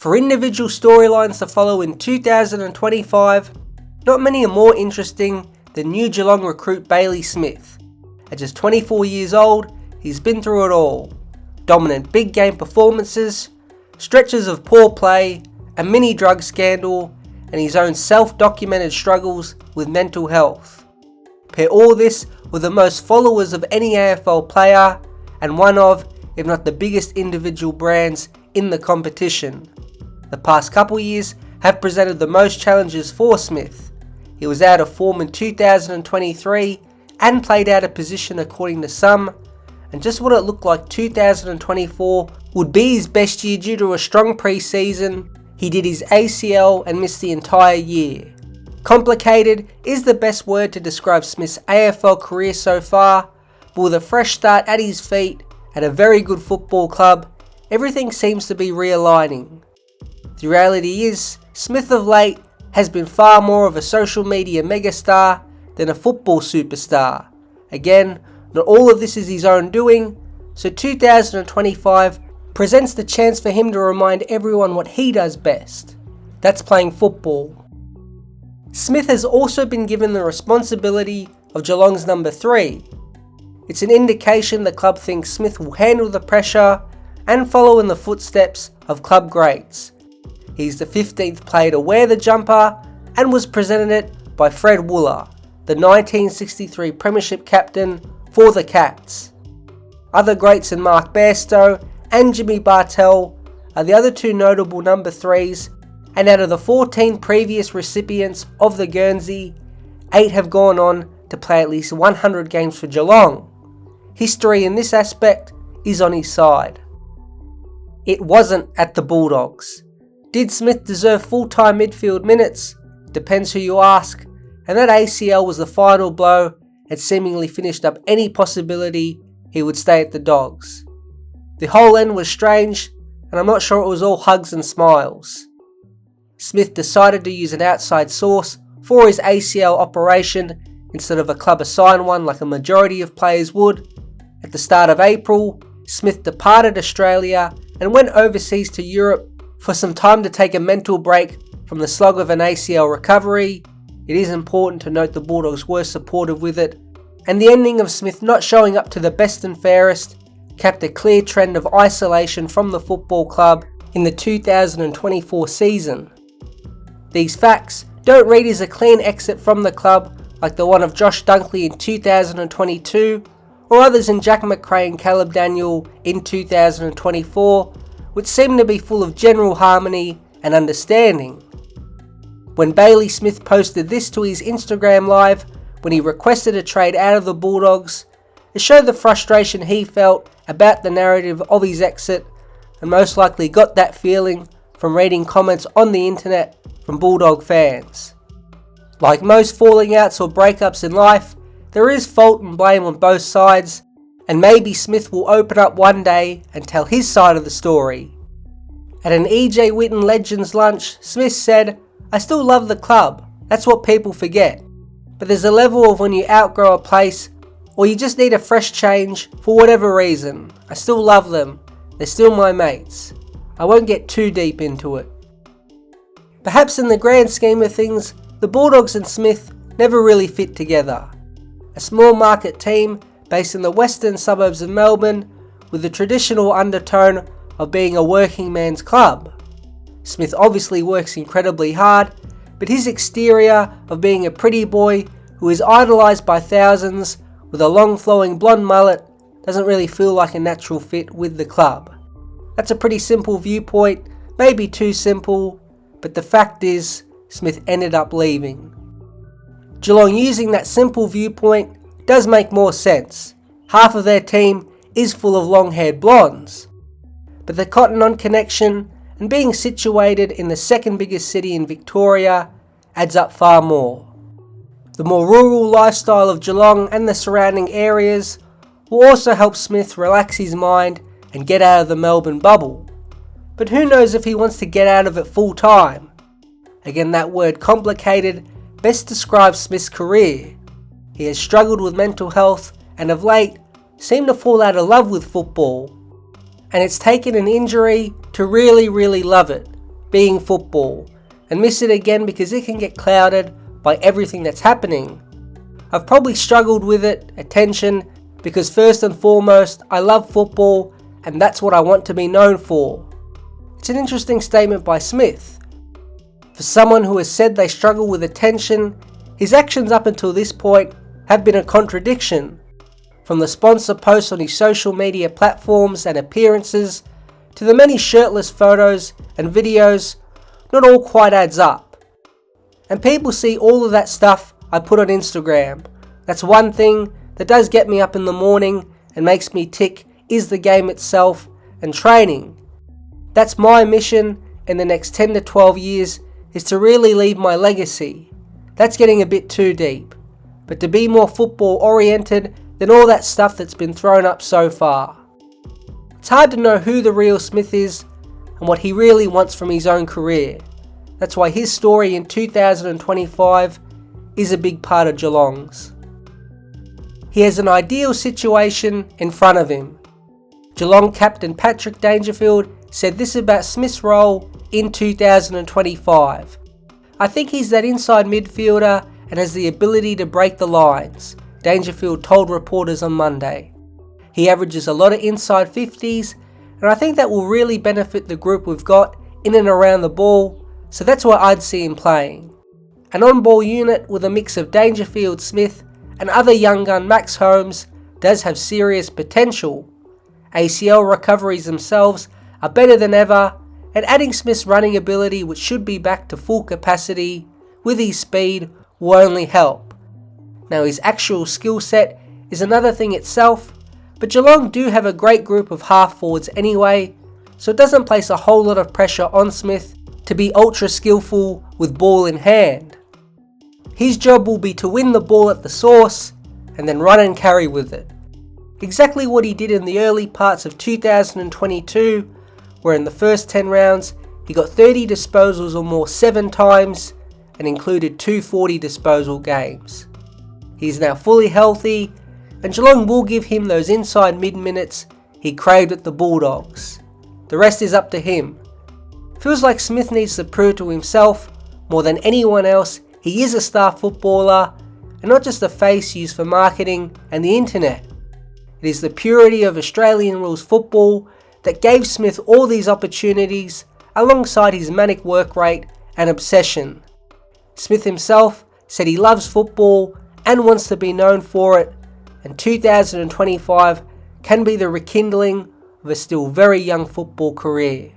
For individual storylines to follow in 2025, not many are more interesting than new Geelong recruit Bailey Smith. At just 24 years old, he's been through it all. Dominant big game performances, stretches of poor play, a mini drug scandal, and his own self-documented struggles with mental health. Pair all this with the most followers of any AFL player and one of, if not the biggest individual brands in the competition. The past couple years have presented the most challenges for Smith. He was out of form in 2023 and played out of position according to some, and just what it looked like 2024 would be his best year due to a strong pre-season. He did his ACL and missed the entire year. Complicated is the best word to describe Smith's AFL career so far, but with a fresh start at his feet at a very good football club, everything seems to be realigning. The reality is, Smith of late has been far more of a social media megastar than a football superstar. Again, not all of this is his own doing, so 2025 presents the chance for him to remind everyone what he does best. That's playing football. Smith has also been given the responsibility of Geelong's number 3. It's an indication the club thinks Smith will handle the pressure and follow in the footsteps of club greats. He's the 15th player to wear the jumper and was presented it by Fred Wooler, the 1963 Premiership captain for the Cats. Other greats in Mark Bairstow and Jimmy Bartell are the other two notable number 3s, and out of the 14 previous recipients of the Guernsey, 8 have gone on to play at least 100 games for Geelong. History in this aspect is on his side. It wasn't at the Bulldogs. Did Smith deserve full-time midfield minutes? Depends who you ask, and that ACL was the final blow and seemingly finished up any possibility he would stay at the Dogs. The whole end was strange, and I'm not sure it was all hugs and smiles. Smith decided to use an outside source for his ACL operation instead of a club-assigned one like a majority of players would. At the start of April, Smith departed Australia and went overseas to Europe for some time to take a mental break from the slog of an ACL recovery. It is important to note the Bulldogs were supportive with it, and the ending of Smith not showing up to the best and fairest capped a clear trend of isolation from the football club in the 2024 season. These facts don't read as a clean exit from the club like the one of Josh Dunkley in 2022 or others in Jack McRae and Caleb Daniel in 2024, which seemed to be full of general harmony and understanding. When Bailey Smith posted this to his Instagram live when he requested a trade out of the Bulldogs, it showed the frustration he felt about the narrative of his exit, and most likely got that feeling from reading comments on the internet from Bulldog fans. Like most falling outs or breakups in life, there is fault and blame on both sides, and maybe Smith will open up one day and tell his side of the story. At an EJ Whitten Legends lunch, Smith said, "I still love the club, that's what people forget. But there's a level of when you outgrow a place, or you just need a fresh change for whatever reason. I still love them, they're still my mates. I won't get too deep into it." Perhaps in the grand scheme of things, the Bulldogs and Smith never really fit together. A small market team based in the western suburbs of Melbourne with the traditional undertone of being a working man's club. Smith obviously works incredibly hard, but his exterior of being a pretty boy who is idolised by thousands with a long flowing blonde mullet doesn't really feel like a natural fit with the club. That's a pretty simple viewpoint, maybe too simple, but the fact is, Smith ended up leaving. Geelong using that simple viewpoint does make more sense. Half of their team is full of long-haired blondes. But the Cotton On connection and being situated in the second biggest city in Victoria adds up far more. The more rural lifestyle of Geelong and the surrounding areas will also help Smith relax his mind and get out of the Melbourne bubble. But who knows if he wants to get out of it full time? Again, that word complicated best describes Smith's career. He has struggled with mental health and of late seemed to fall out of love with football. And it's taken an injury to really love it. being football, and miss it again because it can get clouded by everything that's happening. I've probably struggled with it, attention, because first and foremost, I love football and that's what I want to be known for. It's an interesting statement by Smith. For someone who has said they struggle with attention, his actions up until this point have been a contradiction. From the sponsor posts on his social media platforms and appearances, to the many shirtless photos and videos, not all quite adds up. And people see all of that stuff I put on Instagram. That's one thing that does get me up in the morning and makes me tick, is the game itself and training. That's my mission in the next 10 to 12 years, is to really leave my legacy. That's getting a bit too deep. But to be more football oriented than all that stuff that's been thrown up so far. It's hard to know who the real Smith is and what he really wants from his own career. That's why his story in 2025 is a big part of Geelong's. He has an ideal situation in front of him. Geelong captain Patrick Dangerfield said this about Smith's role in 2025. I think he's that inside midfielder and has the ability to break the lines, Dangerfield told reporters on Monday. He averages a lot of inside 50s, and I think that will really benefit the group we've got in and around the ball, so that's where I'd see him playing. An on-ball unit with a mix of Dangerfield, Smith and other young gun Max Holmes does have serious potential. ACL recoveries themselves are better than ever, and adding Smith's running ability, which should be back to full capacity, with his speed will only help. Now his actual skill set is another thing itself, but Geelong do have a great group of half forwards anyway, so it doesn't place a whole lot of pressure on Smith to be ultra skillful with ball in hand. His job will be to win the ball at the source and then run and carry with it. Exactly what he did in the early parts of 2022, where in the first 10 rounds he got 30 disposals or more 7 times and included 2 40 disposal games. He's now fully healthy, and Geelong will give him those inside mid minutes he craved at the Bulldogs. The rest is up to him. Feels like Smith needs to prove to himself more than anyone else he is a star footballer and not just a face used for marketing and the internet. It is the purity of Australian rules football that gave Smith all these opportunities alongside his manic work rate and obsession. Smith himself said he loves football and wants to be known for it, and 2025 can be the rekindling of a still very young football career.